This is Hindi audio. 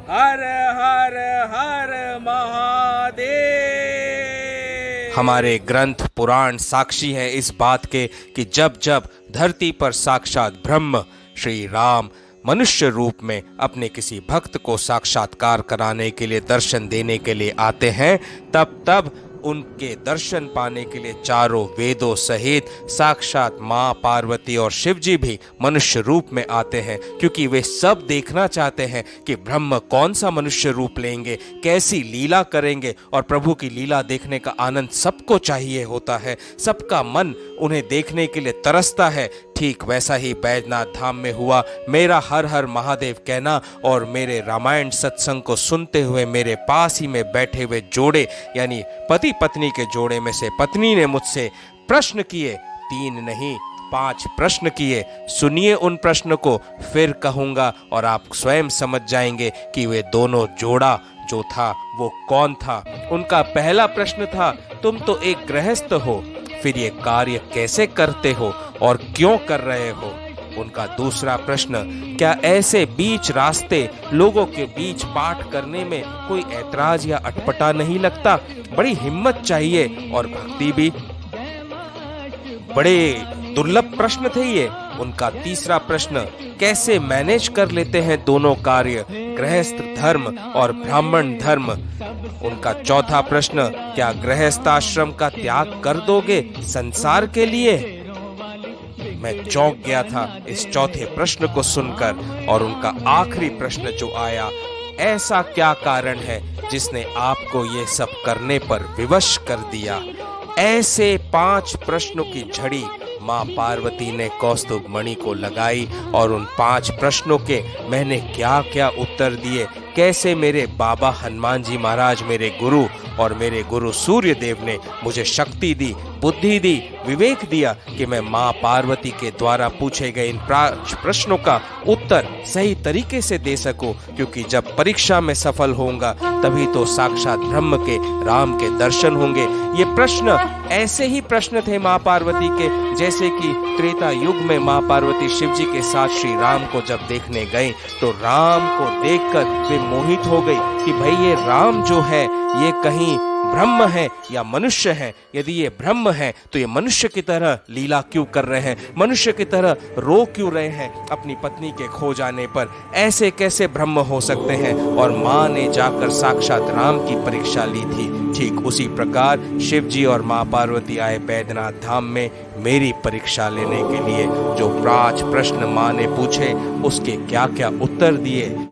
हर हर हर महादेव। हमारे ग्रंथ पुराण साक्षी हैं इस बात के कि जब जब धरती पर साक्षात ब्रह्म श्री राम मनुष्य रूप में अपने किसी भक्त को साक्षात्कार कराने के लिए, दर्शन देने के लिए आते हैं, तब तब उनके दर्शन पाने के लिए चारों वेदों सहित साक्षात माँ पार्वती और शिव जी भी मनुष्य रूप में आते हैं, क्योंकि वे सब देखना चाहते हैं कि ब्रह्म कौन सा मनुष्य रूप लेंगे, कैसी लीला करेंगे। और प्रभु की लीला देखने का आनंद सबको चाहिए होता है, सबका मन उन्हें देखने के लिए तरसता है। ठीक वैसा ही बैजनाथ धाम में हुआ। मेरा हर हर महादेव कहना और मेरे रामायण सत्संग को सुनते हुए मेरे पास ही में बैठे हुए जोड़े, यानी पति पत्नी के जोड़े में से पत्नी ने मुझसे प्रश्न किए, 3 नहीं 5 प्रश्न किए। सुनिए उन प्रश्न को, फिर कहूंगा और आप स्वयं समझ जाएंगे कि वे दोनों जोड़ा जो था वो कौन था। उनका पहला प्रश्न था, तुम तो एक गृहस्थ हो, फिर ये कार्य कैसे करते हो और क्यों कर रहे हो। उनका दूसरा प्रश्न, क्या ऐसे बीच रास्ते लोगों के बीच पाठ करने में कोई ऐतराज या अटपटा नहीं लगता? बड़ी हिम्मत चाहिए और भक्ति भी। बड़े दुर्लभ प्रश्न थे ये। उनका तीसरा प्रश्न, कैसे मैनेज कर लेते हैं दोनों कार्य, गृहस्थ धर्म और ब्राह्मण धर्म। उनका चौथा प्रश्न, क्या गृहस्थ आश्रम का त्याग कर दोगे संसार के लिए। मैं चौंक गया था इस चौथे प्रश्न को सुनकर। और उनका आखिरी प्रश्न जो आया, ऐसा क्या कारण है जिसने आपको ये सब करने पर विवश कर दिया। ऐसे 5 प्रश्नों की झड़ी माँ पार्वती ने कौस्तुभ मणि को लगाई और उन 5 प्रश्नों के मैंने क्या क्या उत्तर दिए। कैसे मेरे बाबा हनुमान जी महाराज, मेरे गुरु और मेरे गुरु सूर्य देव ने मुझे शक्ति दी, बुद्धि दी, विवेक दिया कि मैं माँ पार्वती के द्वारा पूछे गए इन 5 प्रश्नों का उत्तर सही तरीके से दे सकूं। क्योंकि जब परीक्षा में सफल होऊंगा तभी तो साक्षात ब्रह्म के, राम के दर्शन होंगे। ये प्रश्न ऐसे ही प्रश्न थे माँ पार्वती के, जैसे कि त्रेता युग में माँ पार्वती शिव जी के साथ श्री राम को जब देखने गए तो राम को देखकर वे मोहित हो गई कि भाई ये राम जो है ये कहीं ब्रह्म है या मनुष्य है। यदि ये ब्रह्म है तो ये मनुष्य की तरह लीला क्यों कर रहे हैं, मनुष्य की तरह रो क्यों रहे हैं अपनी पत्नी के खो जाने पर। ऐसे कैसे ब्रह्म हो सकते हैं। और माँ ने जाकर साक्षात राम की परीक्षा ली थी। ठीक उसी प्रकार शिव जी और माँ पार्वती आए बैद्यनाथ धाम में मेरी परीक्षा लेने के लिए। जो 5 प्रश्न माँ ने पूछे उसके क्या क्या उत्तर दिए